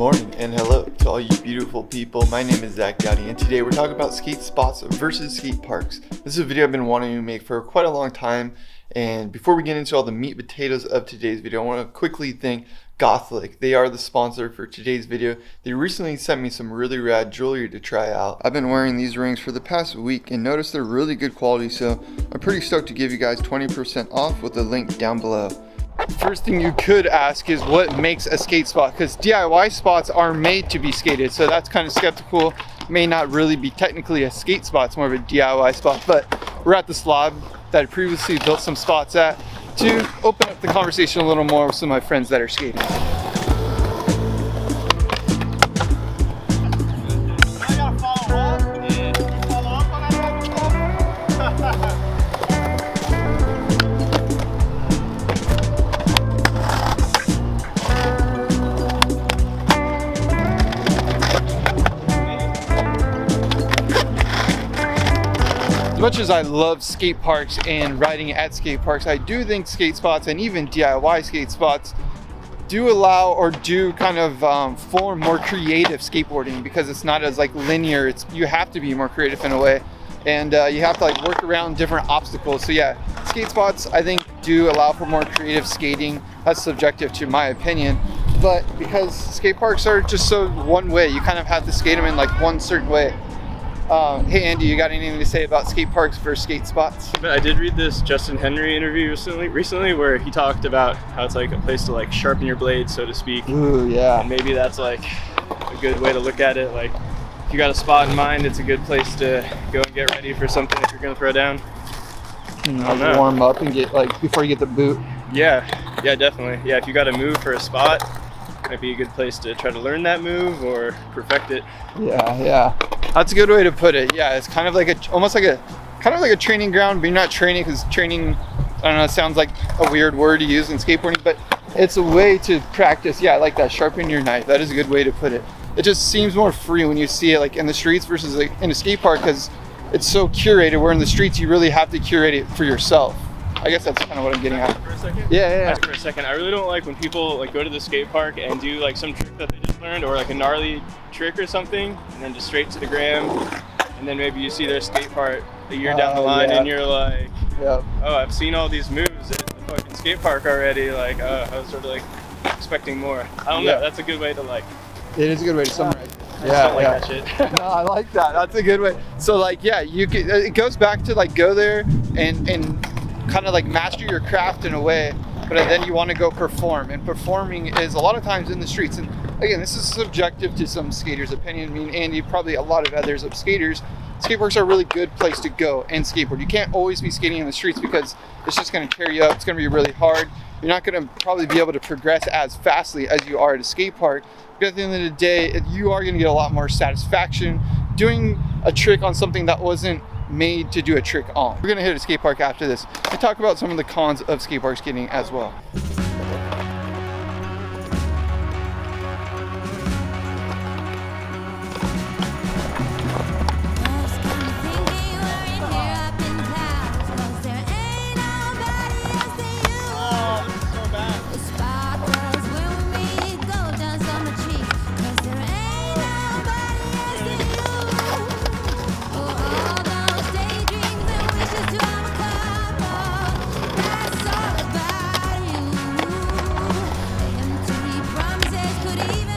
morning and hello to all you beautiful people. My name is Zach Dowdy and today we're talking about skate spots versus skate parks. This is a video I've been wanting to make for quite a long time, and before we get into all the meat and potatoes of today's video, I want to quickly thank Gothlick. They are the sponsor for today's video. They recently sent me some really rad jewelry to try out. I've been wearing these rings for the past week and noticed they're really good quality, so I'm pretty stoked to give you guys 20% off with the link down below. First thing you could ask is what makes a skate spot, because DIY spots are made to be skated, so that's kind of skeptical. May not really be technically a skate spot, it's more of a DIY spot, but we're at the slab that I previously built some spots at to open up the conversation a little more with some of my friends that are skating. As much as I love skate parks and riding at skate parks, I do think skate spots and even DIY skate spots do allow or do kind of form more creative skateboarding, because it's not as like linear. You have to be more creative in a way, and you have to like work around different obstacles. So yeah, skate spots I think do allow for more creative skating. That's subjective to my opinion, but because skate parks are just so one way, you kind of have to skate them in like one certain way. Hey Andy, you got anything to say about skate parks versus skate spots? I did read this Justin Henry interview recently where he talked about how it's like a place to like sharpen your blade, so to speak. Ooh, yeah. And maybe that's like a good way to look at it. Like if you got a spot in mind, it's a good place to go and get ready for something if you're gonna throw down. Like warm up and get like before you get the boot. Yeah, definitely. Yeah, if you got to move for a spot, might be a good place to try to learn that move or perfect it. Yeah. That's a good way to put it. Yeah, it's kind of like almost like a training ground, but you're not training, because training, I don't know, it sounds like a weird word to use in skateboarding, but it's a way to practice. Yeah, I like that. Sharpen your knife. That is a good way to put it. It just seems more free when you see it like in the streets versus like in a skate park, because it's so curated. Where in the streets you really have to curate it for yourself. I guess that's kind of what I'm getting at. For a second? Yeah. For a second, I really don't like when people like go to the skate park and do like some trick that they just learned, or like a gnarly trick or something, and then just straight to the gram, and then maybe you see their skate park a year down the line, and you're like, oh, I've seen all these moves at the fucking skate park already. Like, I was sort of like expecting more. I don't know. That's a good way to like. It is a good way to summarize. I just don't like that shit. No, I like that. That's a good way. So like, yeah, you can. It goes back to like go there and kind of like master your craft in a way, but then you want to go perform, and performing is a lot of times in the streets. And again, this is subjective to some skaters' opinion. I mean, Andy, probably a lot of others of skaters, skate parks are a really good place to go and skateboard. You can't always be skating in the streets because it's just going to tear you up. It's going to be really hard. You're not going to probably be able to progress as fastly as you are at a skate park. But at the end of the day, you are going to get a lot more satisfaction doing a trick on something that wasn't made to do a trick on. We're gonna hit a skate park after this and talk about some of the cons of skate park skating as well.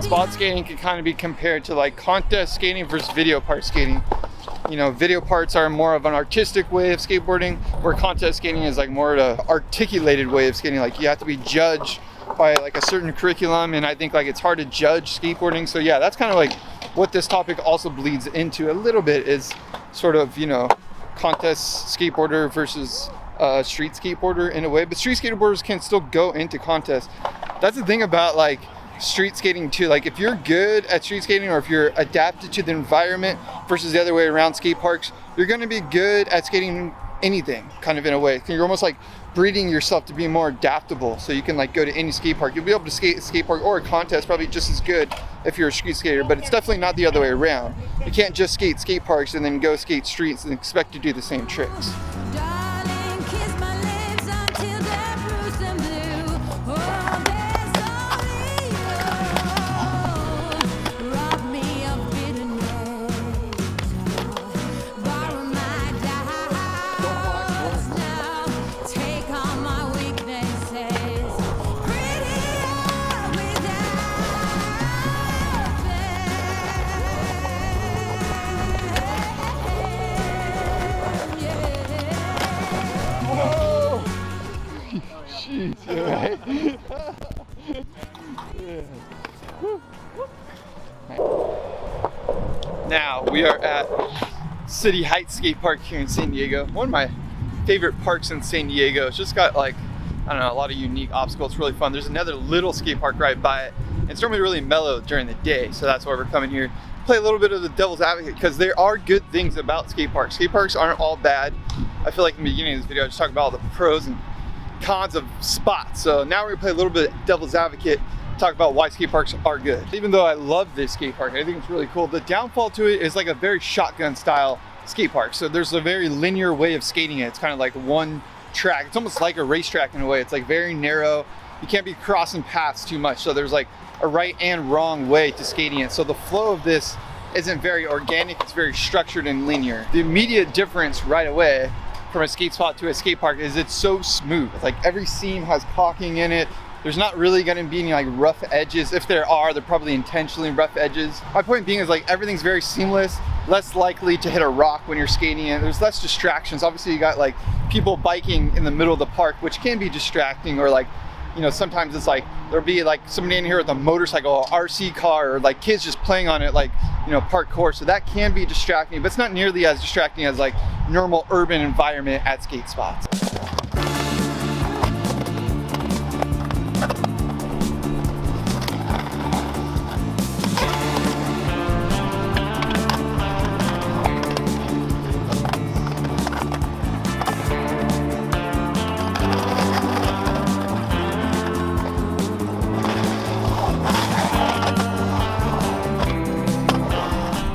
Spot skating can kind of be compared to like contest skating versus video part skating. You know, video parts are more of an artistic way of skateboarding, where contest skating is like more of an articulated way of skating. Like you have to be judged by like a certain curriculum, and I think like it's hard to judge skateboarding. So yeah, that's kind of like what this topic also bleeds into a little bit, is sort of, you know, contest skateboarder versus street skateboarder in a way. But street skateboarders can still go into contests. That's the thing about like street skating too. Like if you're good at street skating, or if you're adapted to the environment versus the other way around, skate parks, you're going to be good at skating anything kind of in a way. You're almost like breeding yourself to be more adaptable, so you can like go to any skate park. You'll be able to skate a skate park or a contest probably just as good if you're a street skater, but it's definitely not the other way around. You can't just skate parks and then go skate streets and expect to do the same tricks. Jeez, you're right. Now we are at City Heights Skate Park here in San Diego. One of my favorite parks in San Diego. It's just got like, I don't know, a lot of unique obstacles. It's really fun. There's another little skate park right by it. It's normally really mellow during the day, so that's why we're coming here. Play a little bit of the devil's advocate because there are good things about skate parks. Skate parks aren't all bad. I feel like in the beginning of this video I just talked about all the pros and cons of spots. So now we're gonna play a little bit of devil's advocate, talk about why skate parks are good. Even though I love this skate park, I think it's really cool. The downfall to it is like a very shotgun style skate park. So there's a very linear way of skating it. It's kind of like one track. It's almost like a racetrack in a way. It's like very narrow. You can't be crossing paths too much. So there's like a right and wrong way to skating it. So the flow of this isn't very organic. It's very structured and linear. The immediate difference right away from a skate spot to a skate park is it's so smooth. It's like every seam has caulking in it. There's not really gonna be any like rough edges. If there are, they're probably intentionally rough edges. My point being is like everything's very seamless, less likely to hit a rock when you're skating it. There's less distractions. Obviously you got like people biking in the middle of the park, which can be distracting, or like, you know, sometimes it's like there'll be like somebody in here with a motorcycle or RC car, or like kids just playing on it, like, you know, parkour. So that can be distracting, but it's not nearly as distracting as like normal urban environment at skate spots.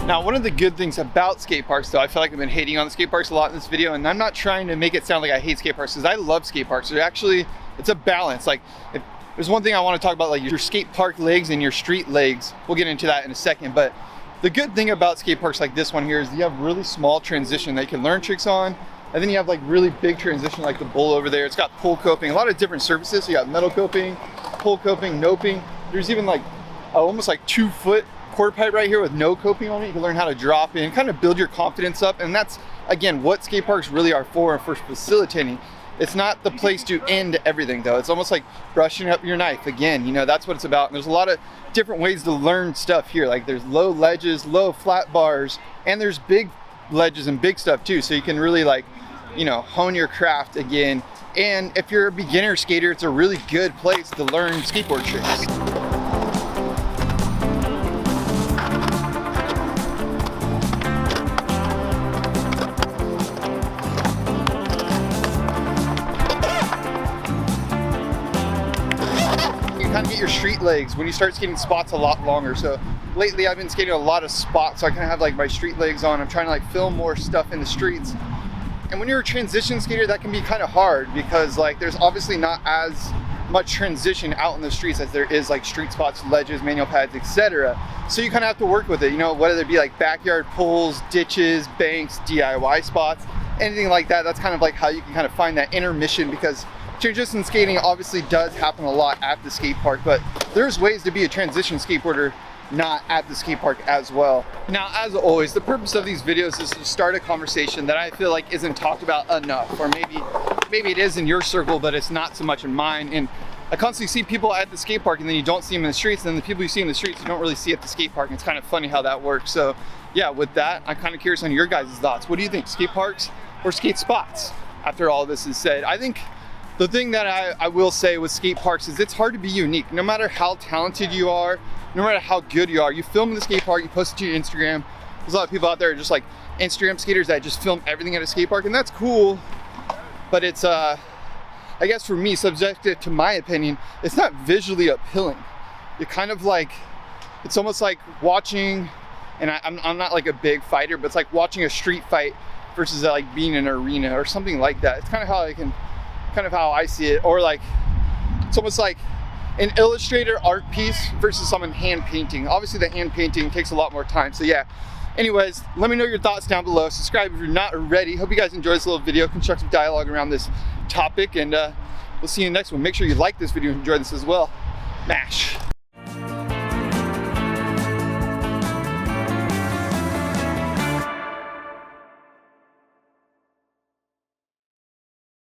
Now, one of the good things about skate parks, though, I feel like I've been hating on the skate parks a lot in this video, and I'm not trying to make it sound like I hate skate parks, because I love skate parks. They're actually, it's a balance. Like, if there's one thing I want to talk about, like your skate park legs and your street legs. We'll get into that in a second, but the good thing about skate parks like this one here is you have really small transition that you can learn tricks on, and then you have like really big transition like the bowl over there. It's got pull coping, a lot of different surfaces. So you got metal coping, pull coping, noping. There's even like almost like 2 foot quarter pipe right here with no coping on it. You can learn how to drop in, kind of build your confidence up. And that's, again, what skate parks really are for facilitating. It's not the place to end everything though. It's almost like brushing up your knife. Again, you know, that's what it's about. And there's a lot of different ways to learn stuff here. Like there's low ledges, low flat bars, and there's big ledges and big stuff too. So you can really like, you know, hone your craft again. And if you're a beginner skater, it's a really good place to learn skateboard tricks. Kind of get your street legs when you start skating spots a lot longer. So lately I've been skating a lot of spots, so I kind of have like my street legs on. I'm trying to like film more stuff in the streets. And when you're a transition skater, that can be kind of hard because like there's obviously not as much transition out in the streets as there is like street spots, ledges, manual pads, etc. So you kind of have to work with it, you know, whether it be like backyard pools, ditches, banks, DIY spots, anything like that. That's kind of like how you can kind of find that intermission, because transition skating obviously does happen a lot at the skate park, but there's ways to be a transition skateboarder not at the skate park as well. Now, as always, the purpose of these videos is to start a conversation that I feel like isn't talked about enough, or maybe it is in your circle, but it's not so much in mine. And I constantly see people at the skate park and then you don't see them in the streets, and then the people you see in the streets you don't really see at the skate park. And it's kind of funny how that works. So yeah, with that, I'm kind of curious on your guys' thoughts. What do you think, skate parks or skate spots? After all this is said, I think the thing that I will say with skate parks is it's hard to be unique. No matter how talented you are, no matter how good you are, you film in the skate park, you post it to your Instagram. There's a lot of people out there just like Instagram skaters that just film everything at a skate park, and that's cool. But it's, I guess for me, subjective to my opinion, it's not visually appealing. You're kind of like, it's almost like watching, and I'm not like a big fighter, but it's like watching a street fight versus like being in an arena or something like that. It's kind of how I see it. Or like, it's almost like an illustrator art piece versus someone hand painting. Obviously the hand painting takes a lot more time. So yeah, anyways, let me know your thoughts down below. Subscribe if you're not already. Hope you guys enjoyed this little video, constructive dialogue around this topic, and we'll see you in the next one. Make sure you like this video and enjoy this as well. Mash.